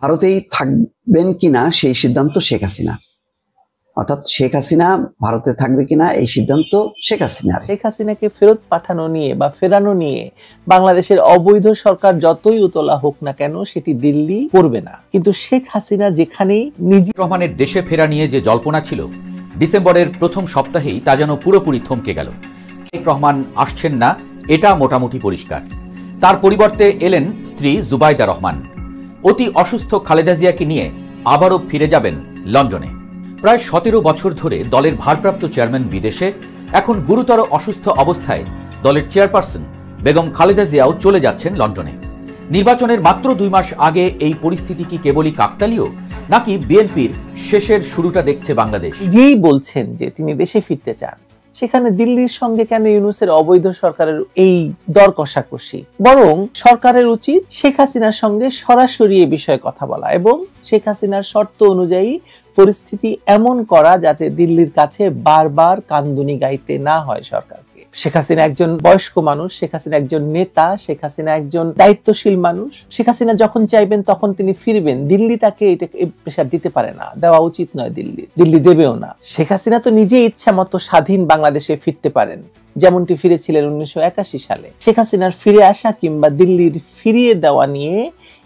ভারতেই থাকবেন কিনা সেই সিদ্ধান্ত শেখ হাসিনা, অর্থাৎ শেখ হাসিনা ভারতে থাকবে কিনা এই সিদ্ধান্ত শেখ হাসিনার। শেখ হাসিনাকে ফেরত পাঠানো নিয়ে বা ফেরানো নিয়ে বাংলাদেশের অবৈধ সরকার যতই উতলা হোক না কেন সেটি দিল্লি করবে না। কিন্তু শেখ হাসিনা যেখানেই রহমানের দেশে ফেরা নিয়ে যে জল্পনা ছিল, ডিসেম্বরের প্রথম সপ্তাহেই তা যেন পুরোপুরি থমকে গেল। শেখ রহমান আসছেন না, এটা মোটামুটি পরিষ্কার। তার পরিবর্তে এলেন স্ত্রী জুবাইদা রহমান। অতি অসুস্থ খালেদা জিয়াকে নিয়ে আবারও ফিরে যাবেন লন্ডনে। প্রায় 17 বছর ধরে দলের ভারপ্রাপ্ত চেয়ারম্যান বিদেশে, এখন গুরুতর অসুস্থ অবস্থায় দলের চেয়ারপারসন বেগম খালেদা জিয়াও চলে যাচ্ছেন লন্ডনে। নির্বাচনের মাত্র 2 মাস আগে এই পরিস্থিতি কি কেবলই কাকতালীয়, নাকি বিএনপির শেষের শুরুটা দেখছে বাংলাদেশ? যেই বলছেন যে তিনি দেশে ফিরতে চান, সেখানে দিল্লির সঙ্গে কেন ইউনূসের অবৈধ সরকারের এই দর কষাকষি? বরং সরকারের উচিত শেখ হাসিনার সঙ্গে সরাসরি এ বিষয়ে কথা বলা এবং শেখ হাসিনার শর্ত অনুযায়ী পরিস্থিতি এমন করা যাতে দিল্লির কাছে বারবার কান্দুনি গাইতে না হয় সরকারকে। শেখ হাসিনা একজন বয়স্ক মানুষ, শেখ হাসিনা একজন নেতা, শেখ হাসিনা একজন দায়িত্বশীল মানুষ। শেখ হাসিনা যখন চাইবেন তখন তিনি ফিরবেন। দিল্লি তাকে এটা প্রেশার দিতে পারে না, দেওয়া উচিত নয়, দিল্লি দেবেও না। শেখ হাসিনা তো নিজে ইচ্ছা মতো স্বাধীন বাংলাদেশে ফিরতে পারেন, যেমনটি ফিরেছিলেন 1981 সালে। শেখ হাসিনার ফিরে আসা কিংবা দিল্লির ফিরিয়ে দেওয়া নিয়ে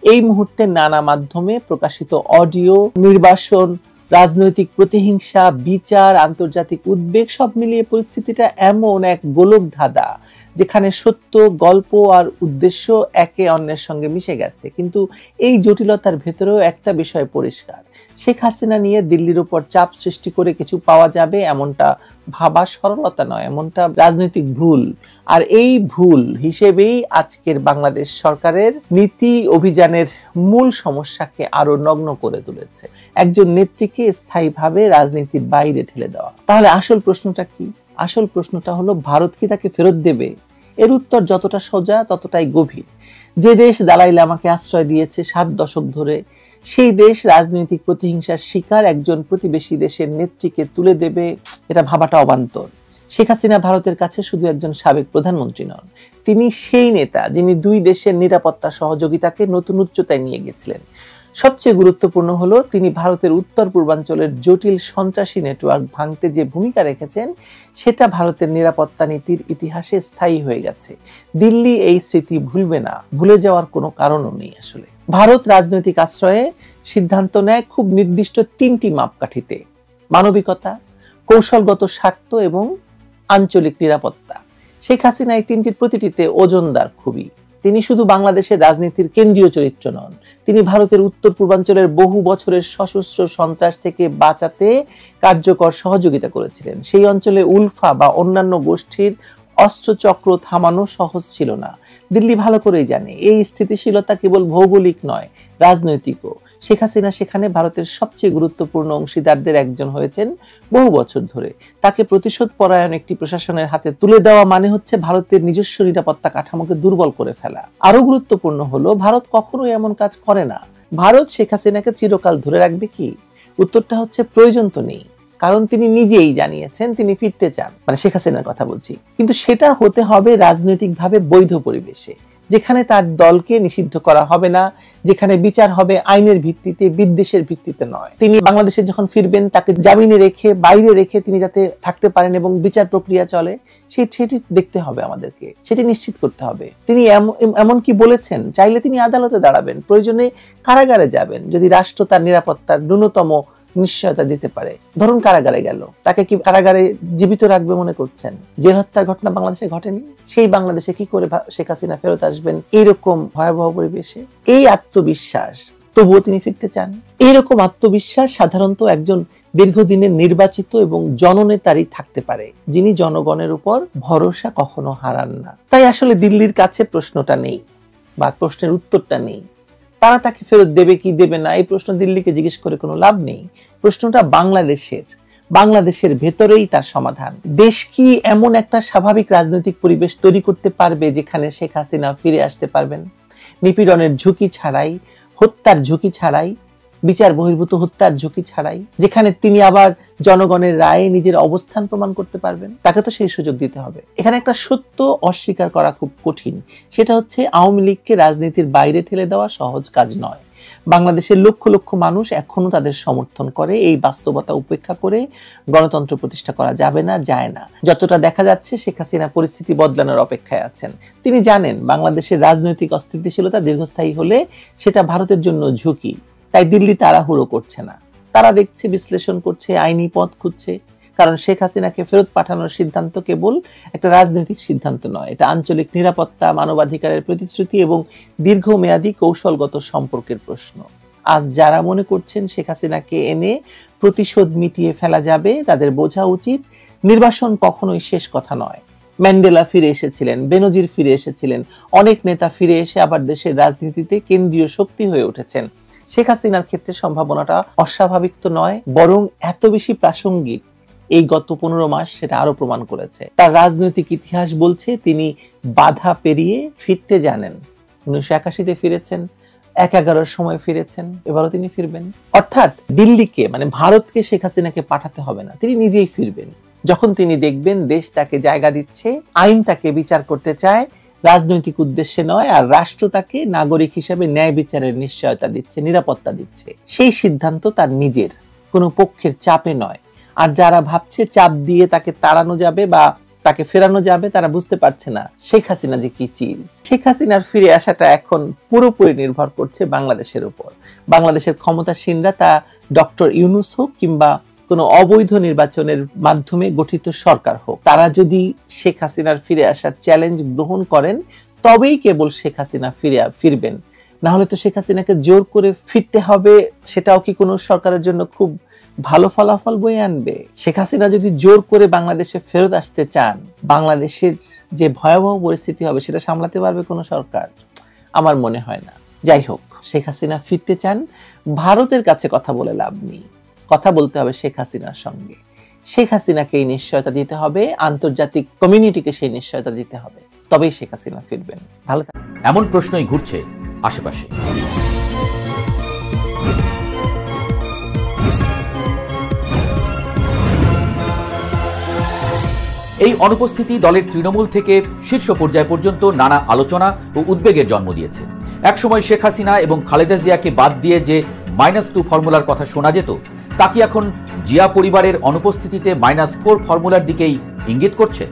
এই মুহূর্তে নানা মাধ্যমে প্রকাশিত অডিও, নির্বাসন, রাজনৈতিক প্রতিহিংসা, বিচার, আন্তর্জাতিক উদ্বেগ সব মিলিয়ে পরিস্থিতিটা এমন এক গোলক ধাঁধা যেখানে সত্য, গল্প আর উদ্দেশ্য একে অন্যের সঙ্গে মিশে গেছে। কিন্তু এই জটিলতার ভেতরেও একটা বিষয় পরিষ্কার, শেখ হাসিনা নিয়ে দিল্লির উপর চাপ সৃষ্টি করে কিছু পাওয়া যাবে এমনটা ভাবা সরলতা নয়, এমনটা রাজনৈতিক ভুল। আর এই ভুল হিসেবেই আজকের বাংলাদেশ সরকারের নীতি অভিযানের মূল সমস্যাকে আরো নগ্ন করে তুলেছে, একজন নেত্রীকে স্থায়ীভাবে রাজনীতির বাইরে ঠেলে দেওয়া। তাহলে আসল প্রশ্নটা কি? আসল প্রশ্নটা হলো, ভারত কি তাকে ফেরত দেবে? এর উত্তর যতটা সোজা ততটাই গভীর। যে দেশ দালাই লামাকে আশ্রয় দিয়েছে 7 দশক ধরে, সেই দেশ রাজনৈতিক প্রতিহিংসার শিকার একজন প্রতিবেশী দেশের নেত্রীকে তুলে দেবে, এটা ভাবাটা অবান্তর। শেখ হাসিনা ভারতের কাছে শুধু একজন সাবেক প্রধানমন্ত্রী নন, তিনি সেই নেতা যিনি 2 দেশের নিরাপত্তা সহযোগিতাকে নতুন উচ্চতায় নিয়ে গেছিলেন। সবচেয়ে গুরুত্বপূর্ণ হলো, তিনি ভারতের উত্তর পূর্বাঞ্চলের জটিল সন্ত্রাসী নেটওয়ার্ক ভাঙতে যে ভূমিকা রেখেছেন সেটা ভারতের নিরাপত্তা নীতির ইতিহাসে স্থায়ী হয়ে গেছে। দিল্লি এই স্মৃতি ভুলবে না, ভুলে যাওয়ার কোনো কারণও নেই। আসলে ভারত রাজনৈতিক আশ্রয়ে সিদ্ধান্ত নেয় খুব নির্দিষ্ট 3টি মাপকাঠিতে: মানবিকতা, কৌশলগত স্বার্থ এবং আঞ্চলিক নিরাপত্তা। শেখ হাসিনা এই 3টির প্রতিটিতে ওজনদার খুবই। তিনি শুধু বাংলাদেশের রাজনীতির কেন্দ্রীয় চরিত্র নন, তিনি ভারতের উত্তর পূর্বাঞ্চলের বহু বছরের সশস্ত্র সন্ত্রাস থেকে বাঁচাতে কার্যকর সহযোগিতা করেছিলেন। সেই অঞ্চলে উলফা বা অন্যান্য গোষ্ঠীর অস্ত্রচক্র থামানো সহজ ছিল না। দিল্লি ভালো করেই জানে এই স্থিতিশীলতা কেবল ভৌগোলিক নয়, রাজনৈতিকও। শেখ হাসিনা সেখানে ভারতের সবচেয়ে গুরুত্বপূর্ণ অংশীদারদের একজন হয়েছেন বহু বছর ধরে। তাকে প্রতিশোধ পরায়ণ একটি প্রশাসনের হাতে তুলে দেওয়া মানে হচ্ছে ভারতের নিজস্ব নিরাপত্তা কাঠামোকে দুর্বল করে ফেলা। আরো গুরুত্বপূর্ণ হলো, ভারত কখনোই এমন কাজ করে না। ভারত শেখ হাসিনাকে চিরকাল ধরে রাখবে কি? উত্তরটা হচ্ছে প্রয়োজন তো নেই, কারণ তিনি নিজেই জানিয়েছেন তিনি ফিরতে চান, মানে শেখ হাসিনার কথা বলছি। কিন্তু সেটা হতে হবে রাজনৈতিকভাবে বৈধ পরিবেশে, যেখানে তার দলকে নিষিদ্ধ করা হবে না, যেখানে বিচার হবে আইনের ভিত্তিতে, বিদ্বেষের ভিত্তিতে নয়। তিনি বাংলাদেশে যখন ফিরবেন তাকে জামিনে রেখে, বাইরে রেখে তিনি যাতে থাকতে পারেন এবং বিচার প্রক্রিয়া চলে, সেটি দেখতে হবে আমাদেরকে, সেটি নিশ্চিত করতে হবে। তিনি এমন কি বলেছেন, চাইলে তিনি আদালতে দাঁড়াবেন, প্রয়োজনে কারাগারে যাবেন যদি রাষ্ট্র তার নিরাপত্তার ন্যূনতম নিশ্চয়তা দিতে পারে। ধরুন কারাগারে গেল, তাকে কি কারাগারে জীবিত রাখবে মনে করছেন? জেল হত্যার ঘটনা বাংলাদেশে ঘটেনি, সেই বাংলাদেশে কি করে শেখ হাসিনা ফেরত আসবেন এইরকম ভয়াবহ পরিবেশে? এই আত্মবিশ্বাস, তবুও তিনি ফিরতে চান। এইরকম আত্মবিশ্বাস সাধারণত একজন দীর্ঘদিনের নির্বাচিত এবং জননেতারই থাকতে পারে, যিনি জনগণের উপর ভরসা কখনো হারান না। তাই আসলে দিল্লির কাছে প্রশ্নটা নেই বা প্রশ্নের উত্তরটা নেই। তারা তাকে ফেরত দেবে কি দেবে না এই প্রশ্ন দিল্লিকে জিজ্ঞেস করে কোনো লাভ নেই। প্রশ্নটা বাংলাদেশের ভেতরেই তার সমাধান। দেশ কি এমন একটা স্বাভাবিক রাজনৈতিক পরিবেশ তৈরি করতে পারবে যেখানে শেখ হাসিনা ফিরে আসতে পারবেন, নিপীড়নের ঝুঁকি ছাড়াই, হত্যার ঝুঁকি ছাড়াই, বিচার বহির্ভূত হত্যার ঝুঁকি ছাড়াই, যেখানে তিনি আবার জনগণের রায়ে নিজের অবস্থান প্রমাণ করতে পারবেন? তাকে তো সেই সুযোগ দিতে হবে। এখানে একটা সত্য অস্বীকার করা খুব কঠিন, সেটা হচ্ছে আওয়ামী লীগকে রাজনীতির বাইরে ঠেলে দেওয়া সহজ কাজ নয়। বাংলাদেশের লক্ষ লক্ষ মানুষ এখনো তাদের সমর্থন করে। এই বাস্তবতা উপেক্ষা করে গণতন্ত্র প্রতিষ্ঠা করা যাবে না, যায় না। যতটা দেখা যাচ্ছে শেখ হাসিনা পরিস্থিতি বদলানোর অপেক্ষায় আছেন। তিনি জানেন বাংলাদেশের রাজনৈতিক অস্থিতিশীলতা দীর্ঘস্থায়ী হলে সেটা ভারতের জন্য ঝুঁকি, তাই দিল্লি তাড়াহুড়ো করছে না। তারা দেখছে, বিশ্লেষণ করছে, আইনি পথ খুঁজছে। কারণ শেখ হাসিনাকে ফেরত পাঠানোর সিদ্ধান্ত কেবল একটা রাজনৈতিক সিদ্ধান্ত নয়, এটা আঞ্চলিক নিরাপত্তা, মানবাধিকারের প্রতিশ্রুতি এবং দীর্ঘমেয়াদী কৌশলগত সম্পর্কের প্রশ্ন। আজ যারা মনে করছেন শেখ হাসিনাকে এনে প্রতিশোধ মিটিয়ে ফেলা যাবে, তাদের বোঝা উচিত নির্বাসন কখনোই শেষ কথা নয়। ম্যান্ডেলা ফিরে এসেছিলেন, বেনজির ফিরে এসেছিলেন, অনেক নেতা ফিরে এসে আবার দেশের রাজনীতিতে কেন্দ্রীয় শক্তি হয়ে উঠেছেন। শেখ হাসিনার ক্ষেত্রে সম্ভাবনাটা অস্বাভাবিক তো নয়, বরং এত বেশি প্রাসঙ্গিক এই গত 15 মাস সেটা আরো প্রমাণ করেছে। তার রাজনৈতিক ইতিহাস বলছে তিনি বাধা পেরিয়ে ফিরতে জানেন। 1981-তে ফিরেছেন, 2011-র সময় ফিরেছেন, এবারও তিনি ফিরবেন। অর্থাৎ দিল্লিকে মানে ভারতকে শেখ হাসিনাকে পাঠাতে হবে না, তিনি নিজেই ফিরবেন। যখন তিনি দেখবেন দেশ তাকে জায়গা দিচ্ছে, আইন তাকে বিচার করতে চায়, রাজনৈতিক উদ্দেশ্যে নয়, আর রাষ্ট্র তাকে নাগরিক হিসেবে ন্যায় বিচারের নিশ্চয়তা দিচ্ছে, নিরাপত্তা দিচ্ছে, সেই সিদ্ধান্ত তার নিজের, কোনো পক্ষের চাপে নয়। আর যারা ভাবছে চাপ দিয়ে তাকে তাড়ানো যাবে বা তাকে ফেরানো যাবে, তারা বুঝতে পারছে না শেখ হাসিনা যে কি চিজ। শেখ হাসিনার ফিরে আসাটা এখন পুরোপুরি নির্ভর করছে বাংলাদেশের উপর। বাংলাদেশের ক্ষমতাসীনরা, তা ডক্টর ইউনূস হোক কিংবা কোনো অবৈধ নির্বাচনের মাধ্যমে গঠিত সরকার হোক, তারা যদি শেখ হাসিনার ফিরে আসার চ্যালেঞ্জ গ্রহণ করেন, তবেই কেবল শেখ হাসিনা ফিরবেন। না হলে তো শেখ হাসিনাকে জোর করে ফিরতে হবে, সেটাও কি কোনো সরকারের জন্য খুব ভালো ফলাফল বয়ে আনবে? শেখ হাসিনা যদি জোর করে বাংলাদেশে ফেরত আসতে চান, বাংলাদেশের যে ভয়াবহ পরিস্থিতি হবে সেটা সামলাতে পারবে কোনো সরকার? আমার মনে হয় না। যাই হোক, শেখ হাসিনা ফিরতে চান, ভারতের কাছে কথা বলে লাভ নেই, কথা বলতে হবে শেখ হাসিনার সঙ্গে। শেখ হাসিনাকে এই নিশ্চয়তা দিতে হবে, আন্তর্জাতিক কমিউনিটিকে সেই নিশ্চয়তা দিতে হবে, তবেই শেখ হাসিনা ফিরবেন। ভালো থাকবেন। এমন প্রশ্নই ঘুরছে আশেপাশে। এই অনুপস্থিতি দলের তৃণমূল থেকে শীর্ষ পর্যায় পর্যন্ত নানা আলোচনা ও উদ্বেগের জন্ম দিয়েছে। একসময় শেখ হাসিনা এবং খালেদা জিয়াকে বাদ দিয়ে যে -2 ফর্মুলার কথা শোনা যেত, তা কি এখন জিয়া পরিবারের অনুপস্থিতিতে -4 ফর্মুলার দিকেই ইঙ্গিত করছে?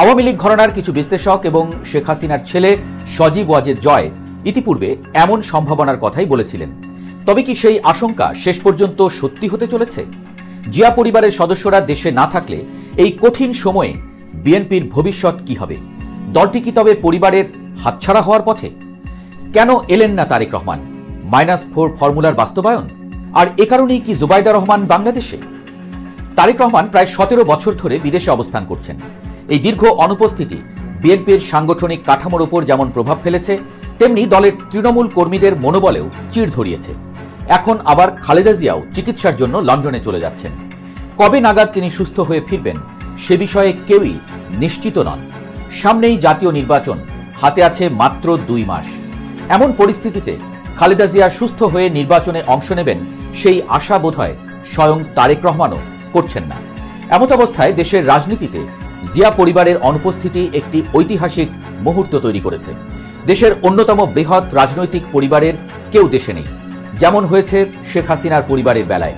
আওয়ামী লীগ ঘরানার কিছু বিশ্লেষক এবং শেখ হাসিনার ছেলে সজীব ওয়াজেদ জয় ইতিপূর্বে এমন সম্ভাবনার কথাই বলেছিলেন। তবে কি সেই আশঙ্কা শেষ পর্যন্ত সত্যি হতে চলেছে? জিয়া পরিবারের সদস্যরা দেশে না থাকলে এই কঠিন সময়ে বিএনপির ভবিষ্যৎ কি হবে? দলটি কি তবে পরিবারের হাতছাড়া হওয়ার পথে? কেন এলেন না তারেক রহমান? -4 ফর্মুলার বাস্তবায়ন? আর এ কারণেই কি জুবাইদা রহমান বাংলাদেশে? তারেক রহমান প্রায় 17 বছর ধরে বিদেশে অবস্থান করছেন। এই দীর্ঘ অনুপস্থিতি বিএনপির সাংগঠনিক কাঠামোর উপর যেমন প্রভাব ফেলেছে, তেমনি দলের তৃণমূল কর্মীদের মনোবলেও চিড় ধরিয়েছে। এখন আবার খালেদা জিয়াও চিকিৎসার জন্য লন্ডনে চলে যাচ্ছেন। কবে নাগাদ তিনি সুস্থ হয়ে ফিরবেন সে বিষয়ে কেউই নিশ্চিত নন। সামনেই জাতীয় নির্বাচন, হাতে আছে মাত্র 2 মাস। এমন পরিস্থিতিতে খালেদা জিয়া সুস্থ হয়ে নির্বাচনে অংশ নেবেন সেই আশা বোধহয় স্বয়ং তারেক রহমানও করছেন না। এমত অবস্থায় দেশের রাজনীতিতে জিয়া পরিবারের অনুপস্থিতি একটি ঐতিহাসিক মুহূর্ত তৈরি করেছে। দেশের অন্যতম বৃহৎ রাজনৈতিক পরিবারের কেউ দেশে নেই, যেমন হয়েছে শেখ হাসিনার পরিবারের বেলায়।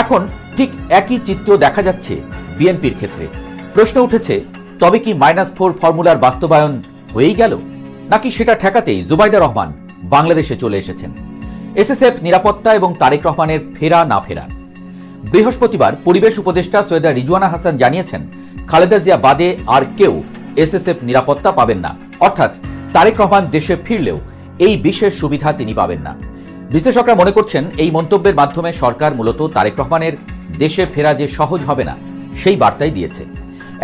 এখন ঠিক একই চিত্র দেখা যাচ্ছে বিএনপির ক্ষেত্রে। প্রশ্ন উঠেছে, তবে কি -4 ফর্মুলার বাস্তবায়ন হয়েই গেল, নাকি সেটা ঠেকাতেই জুবাইদা রহমান বাংলাদেশে চলে এসেছেন? এসএসএফ নিরাপত্তা এবং তারেক রহমানের ফেরা না ফেরা। বৃহস্পতিবার পরিবেশ উপদেষ্টা সৈয়দা রিজওয়ানা হাসান জানিয়েছেন, খালেদা জিয়া বাদে আর কেউ এসএসএফ নিরাপত্তা পাবেন না, অর্থাৎ তারেক রহমান দেশে ফিরলেও এই বিশেষ সুবিধা তিনি পাবেন না। বিশ্লেষকরা মনে করছেন, এই মন্তব্যের মাধ্যমে সরকার মূলত তারেক রহমানের দেশে ফেরা যে সহজ হবে না সেই বার্তাই দিয়েছে।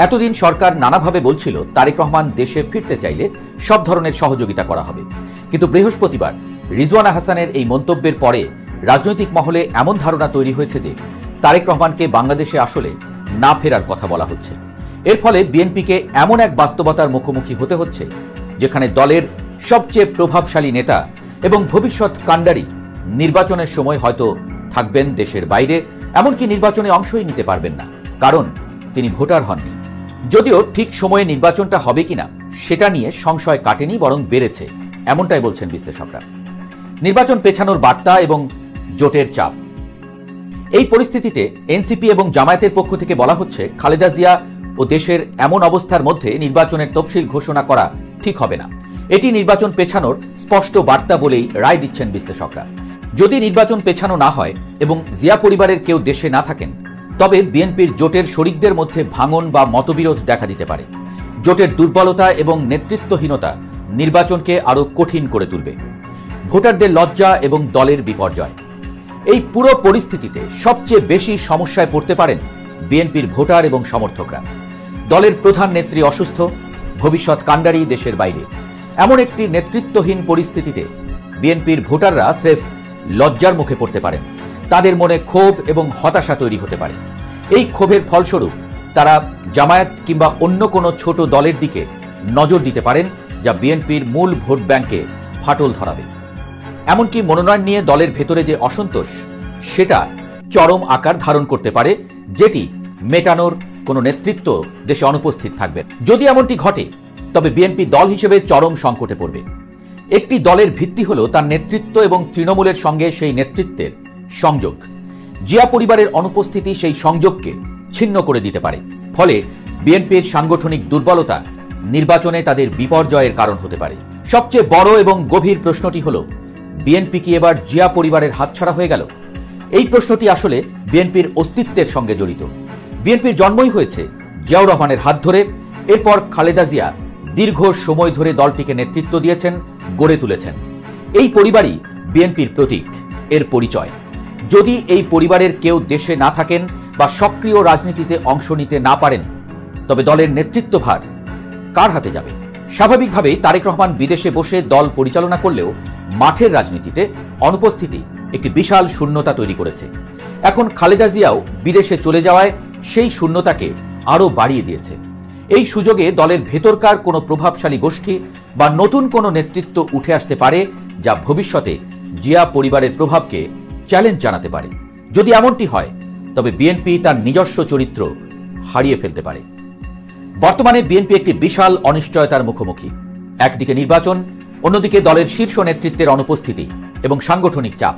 এতদিন সরকার নানাভাবে বলছিল তারেক রহমান দেশে ফিরতে চাইলে সব ধরনের সহযোগিতা করা হবে, কিন্তু বৃহস্পতিবার রিজওয়ানা হাসানের এই মন্তব্যের পরে রাজনৈতিক মহলে এমন ধারণা তৈরি হয়েছে যে তারেক রহমানকে বাংলাদেশে আসলে না ফেরার কথা বলা হচ্ছে। এর ফলে বিএনপিকে এমন এক বাস্তবতার মুখোমুখি হতে হচ্ছে যেখানে দলের সবচেয়ে প্রভাবশালী নেতা এবং ভবিষ্যৎ কাণ্ডারি নির্বাচনের সময় হয়তো থাকবেন দেশের বাইরে, এমনকি নির্বাচনে অংশই নিতে পারবেন না, কারণ তিনি ভোটার হননি। যদিও ঠিক সময়ে নির্বাচনটা হবে কিনা সেটা নিয়ে সংশয় কাটেনি, বরং বেড়েছে, এমনটাই বলছেন বিশ্লেষকরা। নির্বাচন পেছানোর বার্তা এবং জোটের চাপ। এই পরিস্থিতিতে এনসিপি এবং জামায়াতের পক্ষ থেকে বলা হচ্ছে, খালেদা জিয়া ও দেশের এমন অবস্থার মধ্যে নির্বাচনের তফসিল ঘোষণা করা ঠিক হবে না। এটি নির্বাচন পেছানোর স্পষ্ট বার্তা বলেই রায় দিচ্ছেন বিশ্লেষকরা। যদি নির্বাচন পেছানো না হয় এবং জিয়া পরিবারের কেউ দেশে না থাকেন, তবে বিএনপির জোটের শরিকদের মধ্যে ভাঙন বা মতবিরোধ দেখা দিতে পারে। জোটের দুর্বলতা এবং নেতৃত্বহীনতা নির্বাচনকে আরও কঠিন করে তুলবে। ভোটারদের লজ্জা এবং দলের বিপর্যয়। এই পুরো পরিস্থিতিতে সবচেয়ে বেশি সমস্যায় পড়তে পারেন বিএনপির ভোটার এবং সমর্থকরা। দলের প্রধান নেত্রী অসুস্থ, ভবিষ্যৎ কাণ্ডারি দেশের বাইরে। এমন একটি নেতৃত্বহীন পরিস্থিতিতে বিএনপির ভোটাররা স্রেফ লজ্জার মুখে পড়তে পারেন। তাদের মনে ক্ষোভ এবং হতাশা তৈরি হতে পারে। এই ক্ষোভের ফলস্বরূপ তারা জামায়াত কিংবা অন্য কোনো ছোট দলের দিকে নজর দিতে পারেন, যা বিএনপির মূল ভোট ব্যাংকে ফাটল ধরাবে। এমনকি মনোনয়ন নিয়ে দলের ভেতরে যে অসন্তোষ, সেটা চরম আকার ধারণ করতে পারে, যেটি মেটানোর কোনো নেতৃত্ব দেশে অনুপস্থিত থাকবে। যদি এমনটি ঘটে, তবে বিএনপি দল হিসেবে চরম সংকটে পড়বে। একটি দলের ভিত্তি হল তার নেতৃত্ব এবং তৃণমূলের সঙ্গে সেই নেতৃত্বের সংযোগ। জিয়া পরিবারের অনুপস্থিতি সেই সংযোগকে ছিন্ন করে দিতে পারে। ফলে বিএনপির সাংগঠনিক দুর্বলতা নির্বাচনে তাদের বিপর্যয়ের কারণ হতে পারে। সবচেয়ে বড় এবং গভীর প্রশ্নটি হল, বিএনপি কি এবার জিয়া পরিবারের হাতছাড়া হয়ে গেল? এই প্রশ্নটি আসলে বিএনপির অস্তিত্বের সঙ্গে জড়িত। বিএনপির জন্মই হয়েছে জিয়াউর রহমানের হাত ধরে। এরপর খালেদা জিয়া দীর্ঘ সময় ধরে দলটিকে নেতৃত্ব দিয়েছেন, গড়ে তুলেছেন। এই পরিবারই বিএনপির প্রতীক, এর পরিচয়। যদি এই পরিবারের কেউ দেশে না থাকেন বা সক্রিয় রাজনীতিতে অংশ নিতে না পারেন, তবে দলের নেতৃত্বভার কার হাতে যাবে? স্বাভাবিকভাবেই তারেক রহমান বিদেশে বসে দল পরিচালনা করলেও মাঠের রাজনীতিতে অনুপস্থিতি একটি বিশাল শূন্যতা তৈরি করেছে। এখন খালেদা জিয়াও বিদেশে চলে যাওয়ায় সেই শূন্যতাকে আরও বাড়িয়ে দিয়েছে। এই সুযোগে দলের ভেতরকার কোনো প্রভাবশালী গোষ্ঠী বা নতুন কোনো নেতৃত্ব উঠে আসতে পারে, যা ভবিষ্যতে জিয়া পরিবারের প্রভাবকে চ্যালেঞ্জ জানাতে পারে। যদি এমনটি হয়, তবে বিএনপি তার নিজস্ব চরিত্র হারিয়ে ফেলতে পারে। বর্তমানে বিএনপি একটি বিশাল অনিশ্চয়তার মুখোমুখি। একদিকে নির্বাচন, অন্যদিকে দলের শীর্ষ নেতৃত্বের অনুপস্থিতি এবং সাংগঠনিক চাপ।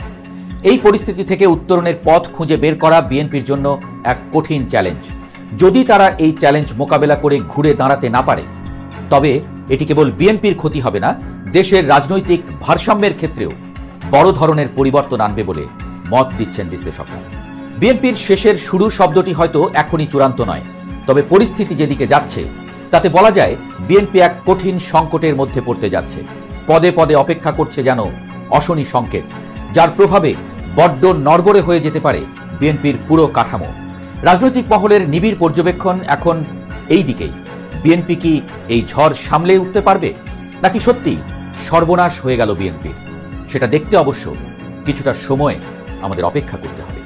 এই পরিস্থিতি থেকে উত্তরণের পথ খুঁজে বের করা বিএনপির জন্য এক কঠিন চ্যালেঞ্জ। যদি তারা এই চ্যালেঞ্জ মোকাবেলা করে ঘুরে দাঁড়াতে না পারে, তবে এটি কেবল বিএনপির ক্ষতি হবে না, দেশের রাজনৈতিক ভারসাম্যের ক্ষেত্রেও বড় ধরনের পরিবর্তন আনবে বলে মত দিচ্ছেন বিশ্লেষকরা। বিএনপির শেষের শুরু শব্দটি হয়তো এখনই চূড়ান্ত নয়, তবে পরিস্থিতি যেদিকে যাচ্ছে তাতে বলা যায় বিএনপি এক কঠিন সংকটের মধ্যে পড়তে যাচ্ছে। পদে পদে অপেক্ষা করছে যেন অশনি সংকেত, যার প্রভাবে বড্ড নড়বড়ে হয়ে যেতে পারে বিএনপির পুরো কাঠামো। রাজনৈতিক মহলের নিবিড় পর্যবেক্ষণ এখন এই দিকেই। বিএনপি কি এই ঝড় সামলে উঠতে পারবে, নাকি সত্যি সর্বনাশ হয়ে গেল বিএনপির? সেটা দেখতে অবশ্য কিছুটা সময় আমাদের অপেক্ষা করতে হবে।